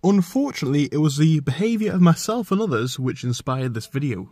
Unfortunately, it was the behaviour of myself and others which inspired this video,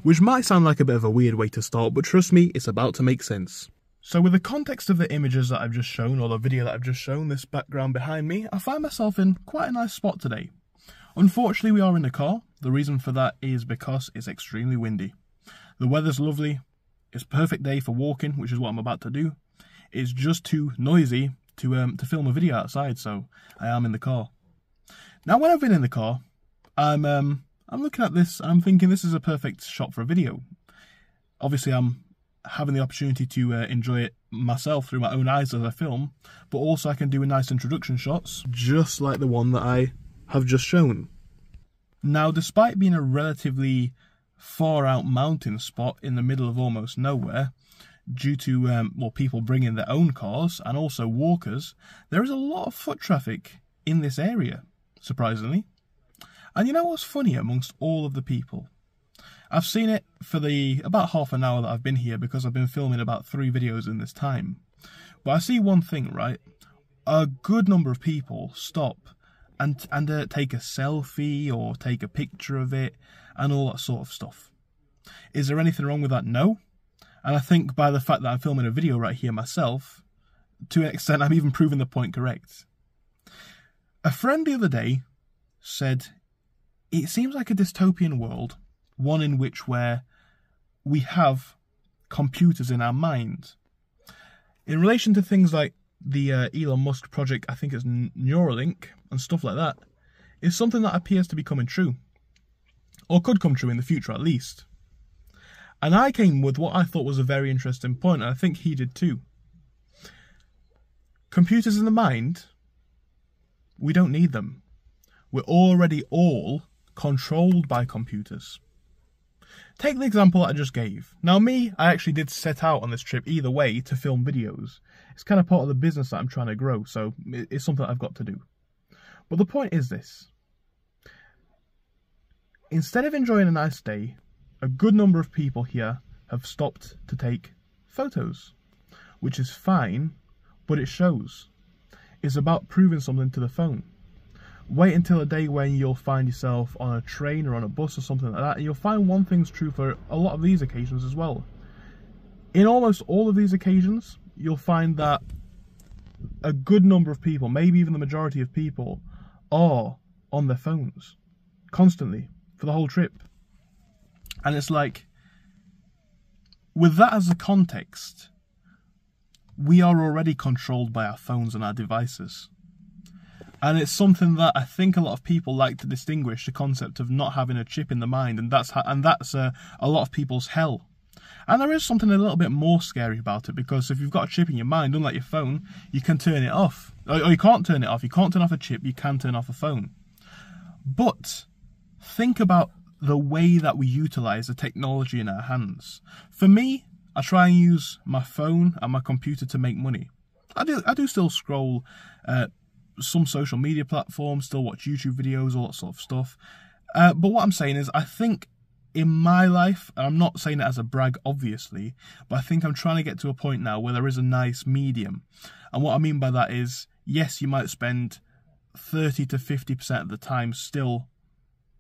which might sound like a bit of a weird way to start, but trust me, it's about to make sense. So with the context of the images that I've just shown, or the video that I've just shown, this background behind me, I find myself in quite a nice spot today. Unfortunately, we are in the car. The reason for that is because it's extremely windy. The weather's lovely. It's a perfect day for walking, which is what I'm about to do. It's just too noisy to film a video outside, so I am in the car. Now, when I've been in the car, I'm looking at this and I'm thinking this is a perfect shot for a video. Obviously, I'm having the opportunity to enjoy it myself through my own eyes as I film, but also I can do a nice introduction shots, just like the one that I have just shown. Now, despite being a relatively far out mountain spot in the middle of almost nowhere, due to people bringing their own cars and also walkers, there is a lot of foot traffic in this area, surprisingly. And you know what's funny amongst all of the people? I've seen it for the about half an hour that I've been here, because I've been filming about 3 videos in this time. But I see one thing, right? A good number of people stop and take a selfie or take a picture of it and all that sort of stuff. Is there anything wrong with that? No. And I think by the fact that I'm filming a video right here myself, to an extent I'm even proving the point correct. A friend the other day said, it seems like a dystopian world, one in which where we have computers in our mind. In relation to things like the Elon Musk project, I think it's Neuralink and stuff like that, is something that appears to be coming true. Or could come true in the future at least. And I came with what I thought was a very interesting point, and I think he did too. Computers in the mind, we don't need them. We're already all controlled by computers. Take the example that I just gave. Now me, I actually did set out on this trip either way to film videos. It's kind of part of the business that I'm trying to grow, so it's something that I've got to do. But the point is this. Instead of enjoying a nice day, a good number of people here have stopped to take photos, which is fine, but it shows. It's about proving something to the phone. Wait until a day when you'll find yourself on a train or on a bus or something like that, and you'll find one thing's true for a lot of these occasions as well. In almost all of these occasions, you'll find that a good number of people, maybe even the majority of people, are on their phones constantly for the whole trip. And it's like, with that as a context, we are already controlled by our phones and our devices. And it's something that I think a lot of people like to distinguish the concept of not having a chip in the mind, and that's a lot of people's hell. And there is something a little bit more scary about it, because if you've got a chip in your mind, unlike your phone, you can turn it off. Or you can't turn it off. You can't turn off a chip, you can turn off a phone. But think about the way that we utilize the technology in our hands. For me, I try and use my phone and my computer to make money. I do still scroll some social media platforms, still watch YouTube videos, all that sort of stuff. But what I'm saying is, I think in my life, and I'm not saying it as a brag, obviously, but I think I'm trying to get to a point now where there is a nice medium. And what I mean by that is, yes, you might spend 30 to 50% of the time still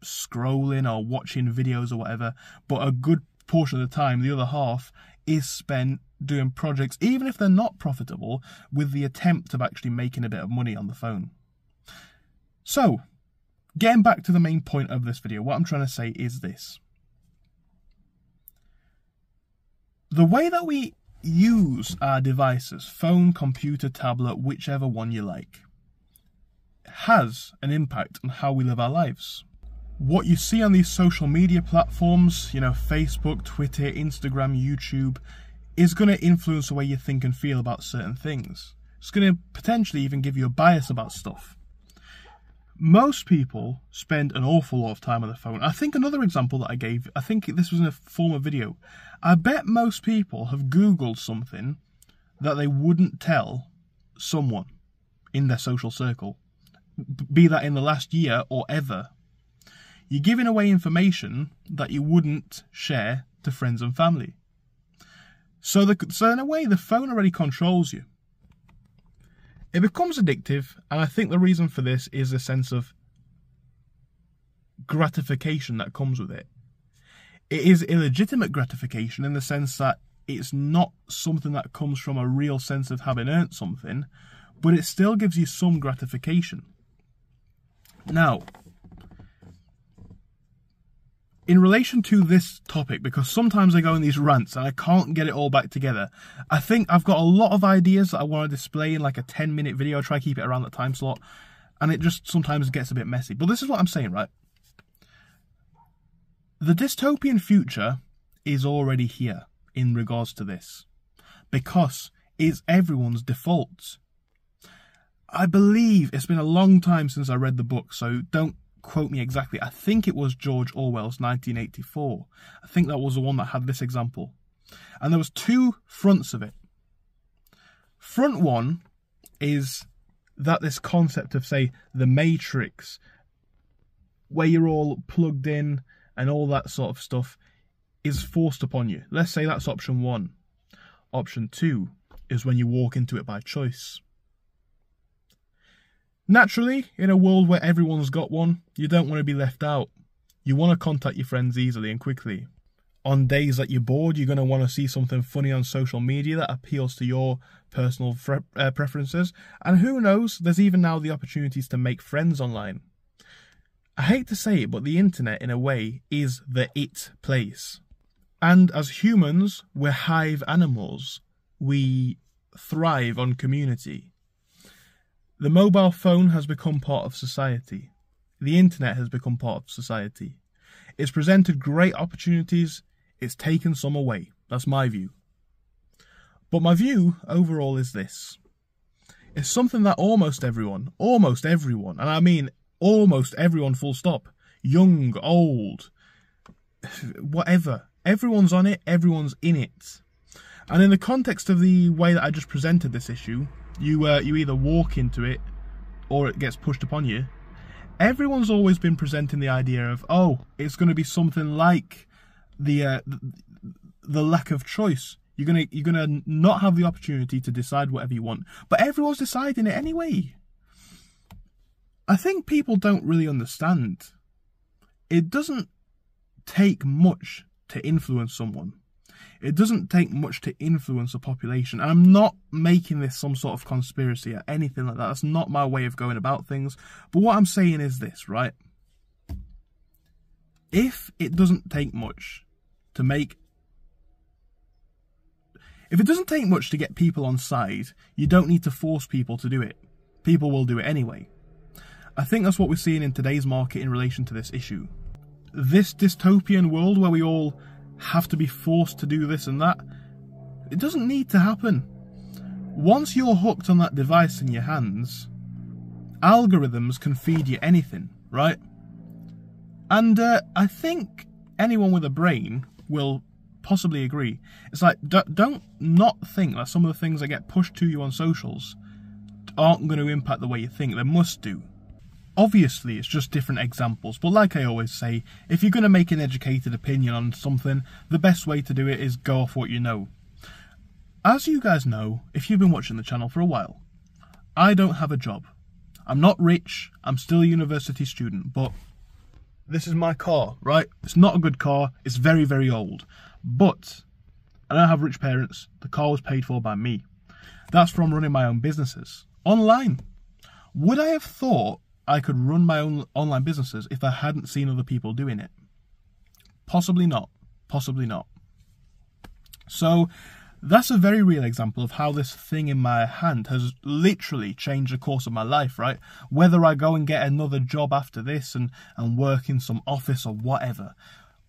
scrolling or watching videos or whatever, but a good portion of the time, the other half, is spent doing projects, even if they're not profitable, with the attempt of actually making a bit of money on the phone. So, getting back to the main point of this video, what I'm trying to say is this. The way that we use our devices, phone, computer, tablet, whichever one you like, has an impact on how we live our lives. What you see on these social media platforms, you know, Facebook, Twitter, Instagram, YouTube, is going to influence the way you think and feel about certain things. It's going to potentially even give you a bias about stuff. Most people spend an awful lot of time on the phone. I think another example that I gave, I think this was in a former video. I bet most people have Googled something that they wouldn't tell someone in their social circle, be that in the last year or ever. You're giving away information that you wouldn't share to friends and family. So in a way, the phone already controls you. It becomes addictive, and I think the reason for this is a sense of gratification that comes with it. It is illegitimate gratification in the sense that it's not something that comes from a real sense of having earned something, but it still gives you some gratification. Now, in relation to this topic, because sometimes I go in these rants and I can't get it all back together, I think I've got a lot of ideas that I want to display in like a 10-minute video. I try to keep it around that time slot, and it just sometimes gets a bit messy. But this is what I'm saying, right? The dystopian future is already here in regards to this, because it's everyone's default. I believe it's been a long time since I read the book, so don't quote me exactly. I think it was George Orwell's 1984. I think that was the one that had this example. And there was two fronts of it. Front one is that this concept of, say, the Matrix, where you're all plugged in and all that sort of stuff, is forced upon you. Let's say that's option one. Option two is when you walk into it by choice. Naturally, in a world where everyone's got one, you don't want to be left out. You want to contact your friends easily and quickly. On days that you're bored, you're going to want to see something funny on social media that appeals to your personal preferences. And who knows, there's even now the opportunities to make friends online. I hate to say it, but the internet, in a way, is the it place. And as humans, we're hive animals. We thrive on community. The mobile phone has become part of society. The internet has become part of society. It's presented great opportunities. It's taken some away. That's my view. But my view overall is this. It's something that almost everyone, and I mean almost everyone full stop, young, old, whatever, everyone's on it, everyone's in it. And in the context of the way that I just presented this issue, you either walk into it or it gets pushed upon you. Everyone's always been presenting the idea of, oh, it's going to be something like the lack of choice. You're gonna not have the opportunity to decide whatever you want, but everyone's deciding it anyway. I think people don't really understand. It doesn't take much to influence someone. It doesn't take much to influence a population. And I'm not making this some sort of conspiracy or anything like that. That's not my way of going about things. But what I'm saying is this, right? If it doesn't take much to make... If it doesn't take much to get people on side, you don't need to force people to do it. People will do it anyway. I think that's what we're seeing in today's market in relation to this issue. This dystopian world where we all have to be forced to do this and that, it doesn't need to happen. Once you're hooked on that device in your hands, algorithms can feed you anything, right? And I think anyone with a brain will possibly agree. It's like, don't not think that some of the things that get pushed to you on socials aren't going to impact the way you think. They must do. Obviously, it's just different examples, but like I always say, if you're going to make an educated opinion on something, the best way to do it is go off what you know. As you guys know, if you've been watching the channel for a while, I don't have a job. I'm not rich, I'm still a university student, but this is my car, right? It's not a good car, it's very, very old. But I don't have rich parents, the car was paid for by me. That's from running my own businesses, online. Would I have thought I could run my own online businesses if I hadn't seen other people doing it? Possibly not. Possibly not. So that's a very real example of how this thing in my hand has literally changed the course of my life, right? Whether I go and get another job after this and work in some office or whatever.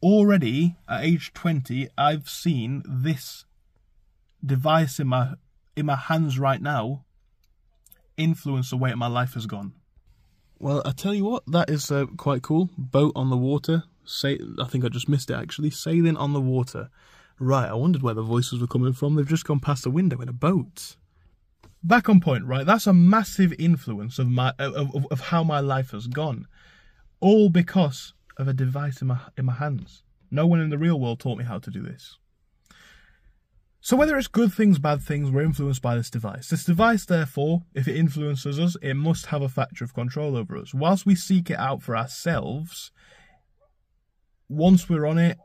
Already, at age 20, I've seen this device in my hands right now influence the way my life has gone. Well, I tell you what, that is quite cool. Boat on the water. I think I just missed it, actually. Sailing on the water. Right, I wondered where the voices were coming from. They've just gone past the window in a boat. Back on point, right? That's a massive influence of how my life has gone. All because of a device in my hands. No one in the real world taught me how to do this. So whether it's good things, bad things, we're influenced by this device. This device, therefore, if it influences us, it must have a factor of control over us. Whilst we seek it out for ourselves, once we're on it,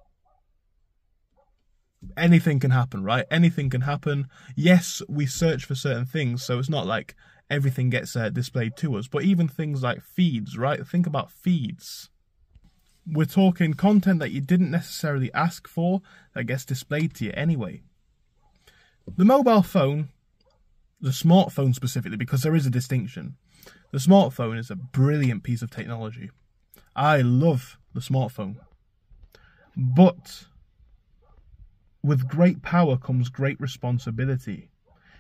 anything can happen, right? Anything can happen. Yes, we search for certain things, so it's not like everything gets displayed to us, but even things like feeds, right? Think about feeds. We're talking content that you didn't necessarily ask for that gets displayed to you anyway. The mobile phone, the smartphone specifically, because there is a distinction. The smartphone is a brilliant piece of technology. I love the smartphone. But with great power comes great responsibility.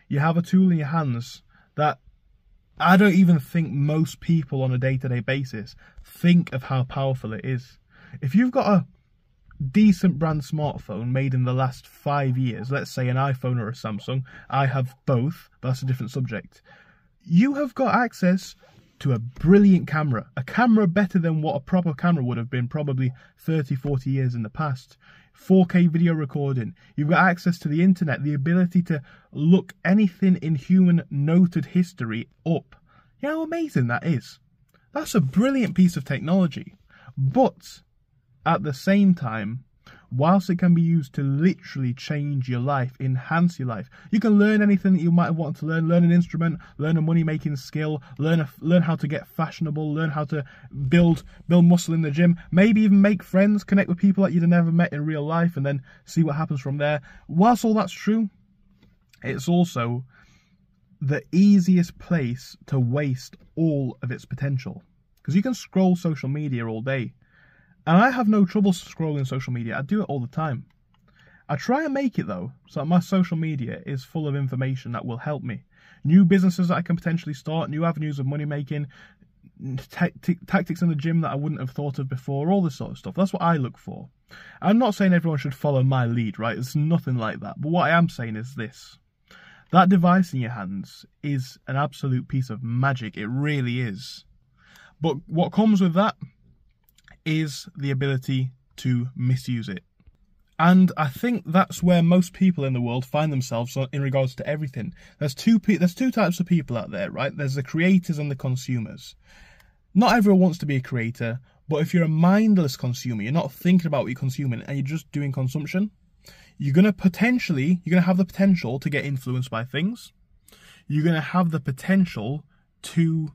You have a tool in your hands that I don't even think most people on a day-to-day basis think of how powerful it is. If you've got a decent brand smartphone made in the last 5 years, let's say an iPhone or a Samsung, I have both, but that's a different subject. You have got access to a brilliant camera, a camera better than what a proper camera would have been probably 30, 40 years in the past. 4K video recording, you've got access to the internet, the ability to look anything in human noted history up. You know how amazing that is? That's a brilliant piece of technology. But at the same time, whilst it can be used to literally change your life, enhance your life, you can learn anything that you might have wanted to learn an instrument, learn a money-making skill, learn how to get fashionable, learn how to build muscle in the gym, maybe even make friends, connect with people that you'd have never met in real life, and then see what happens from there. Whilst all that's true, it's also the easiest place to waste all of its potential. Because you can scroll social media all day. And I have no trouble scrolling social media. I do it all the time. I try and make it though, so that my social media is full of information that will help me. New businesses that I can potentially start, new avenues of money making, tactics in the gym that I wouldn't have thought of before, all this sort of stuff. That's what I look for. I'm not saying everyone should follow my lead, right? It's nothing like that. But what I am saying is this. That device in your hands is an absolute piece of magic. It really is. But what comes with that is the ability to misuse it. And I think that's where most people in the world find themselves in regards to everything. There's two types of people out there, right? There's the creators and the consumers. Not everyone wants to be a creator, but if you're a mindless consumer, you're not thinking about what you're consuming and you're just doing consumption, you're going to have the potential to get influenced by things. You're going to have the potential to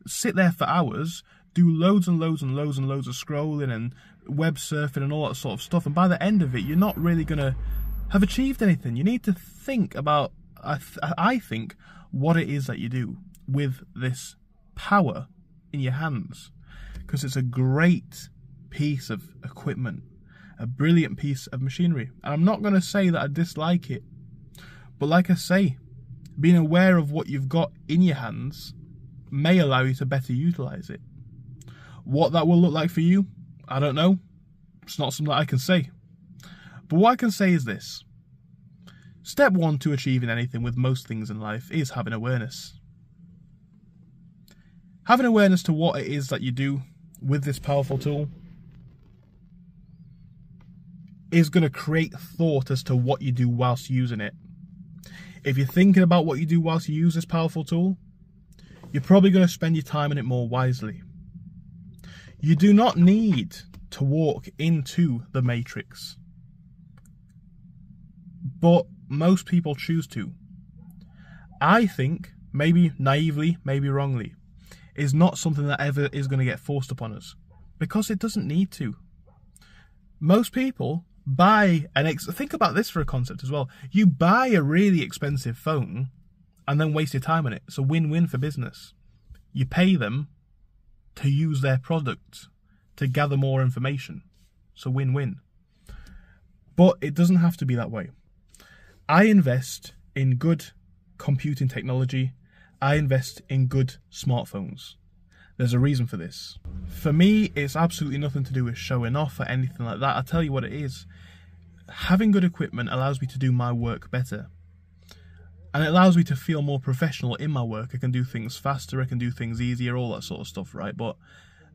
sit there for hours, do loads and loads and loads and loads of scrolling and web surfing and all that sort of stuff, and by the end of it you're not really going to have achieved anything. You need to think about, I think, what it is that you do with this power in your hands, because it's a great piece of equipment, a brilliant piece of machinery. And I'm not going to say that I dislike it, but like I say, being aware of what you've got in your hands may allow you to better utilize it. What that will look like for you, I don't know. It's not something that I can say. But what I can say is this. Step one to achieving anything with most things in life is having awareness. Having awareness to what it is that you do with this powerful tool is going to create thought as to what you do whilst using it. If you're thinking about what you do whilst you use this powerful tool, you're probably going to spend your time on it more wisely. You do not need to walk into the matrix, but most people choose to. I think, maybe naively, maybe wrongly, is not something that ever is going to get forced upon us, because it doesn't need to. Most people buy think about this for a concept as well. You buy a really expensive phone and then waste your time on it. It's a win-win for business. You pay them to use their product to gather more information. It's a win-win. But it doesn't have to be that way. I invest in good computing technology. I invest in good smartphones. There's a reason for this. For me, it's absolutely nothing to do with showing off or anything like that. I'll tell you what it is. Having good equipment allows me to do my work better. And it allows me to feel more professional in my work. I can do things faster, I can do things easier, all that sort of stuff, right? But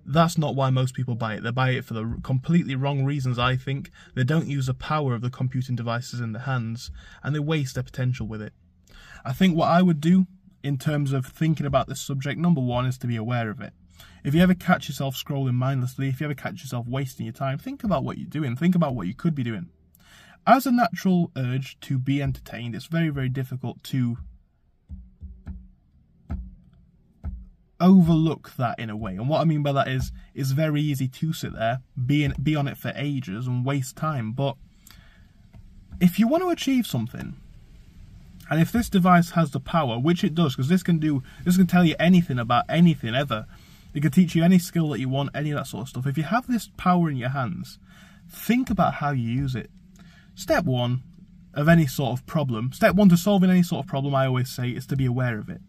that's not why most people buy it. They buy it for the completely wrong reasons, I think. They don't use the power of the computing devices in their hands, and they waste their potential with it. I think what I would do in terms of thinking about this subject, number one, is to be aware of it. If you ever catch yourself scrolling mindlessly, if you ever catch yourself wasting your time, think about what you're doing. Think about what you could be doing. As a natural urge to be entertained, it's very, very difficult to overlook that in a way. And what I mean by that is, it's very easy to sit there, be on it for ages and waste time. But if you want to achieve something, and if this device has the power, which it does, because this can tell you anything about anything ever. It can teach you any skill that you want, any of that sort of stuff. If you have this power in your hands, think about how you use it. Step one of any sort of problem, step one to solving any sort of problem, I always say, is to be aware of it.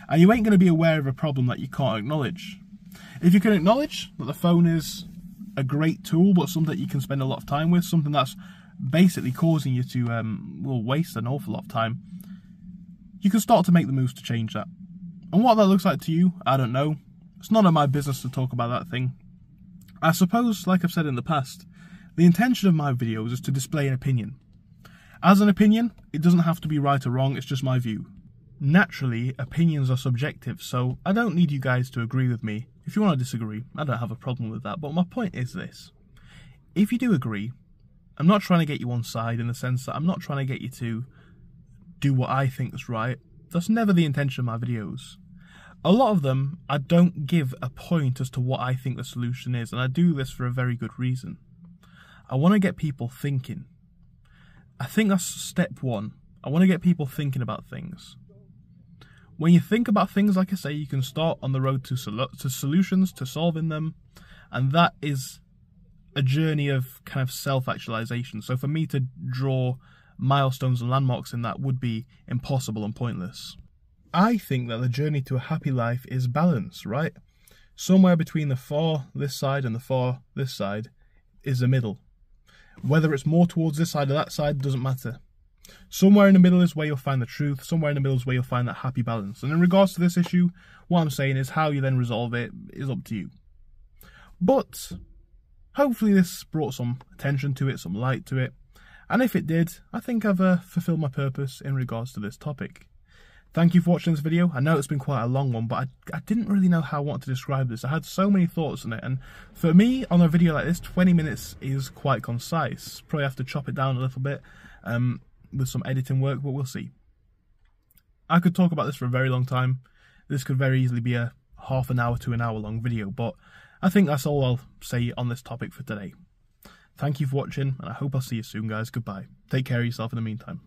And you ain't going to be aware of a problem that you can't acknowledge. If you can acknowledge that the phone is a great tool, but something that you can spend a lot of time with, something that's basically causing you to waste an awful lot of time, you can start to make the moves to change that. And what that looks like to you, I don't know. It's none of my business to talk about that thing. I suppose, like I've said in the past, the intention of my videos is to display an opinion. As an opinion, it doesn't have to be right or wrong, it's just my view. Naturally, opinions are subjective, so I don't need you guys to agree with me. If you want to disagree, I don't have a problem with that, but my point is this. If you do agree, I'm not trying to get you on side in the sense that I'm not trying to get you to do what I think is right. That's never the intention of my videos. A lot of them, I don't give a point as to what I think the solution is, and I do this for a very good reason. I want to get people thinking. I think that's step one. I want to get people thinking about things. When you think about things, like I say, you can start on the road to solutions, to solving them, and that is a journey of kind of self-actualization. So for me to draw milestones and landmarks in that would be impossible and pointless. I think that the journey to a happy life is balance, right? Somewhere between the far this side and the far this side is the middle. Whether it's more towards this side or that side doesn't matter. Somewhere in the middle is where you'll find the truth. Somewhere in the middle is where you'll find that happy balance. And in regards to this issue, what I'm saying is how you then resolve it is up to you. But hopefully this brought some attention to it, some light to it. And if it did, I think I've fulfilled my purpose in regards to this topic. Thank you for watching this video. I know it's been quite a long one, but I didn't really know how I want to describe this. I had so many thoughts on it, and for me, on a video like this, 20 minutes is quite concise. Probably have to chop it down a little bit with some editing work, but we'll see. I could talk about this for a very long time. This could very easily be a half an hour to an hour long video, but I think that's all I'll say on this topic for today. Thank you for watching, and I hope I'll see you soon, guys. Goodbye. Take care of yourself in the meantime.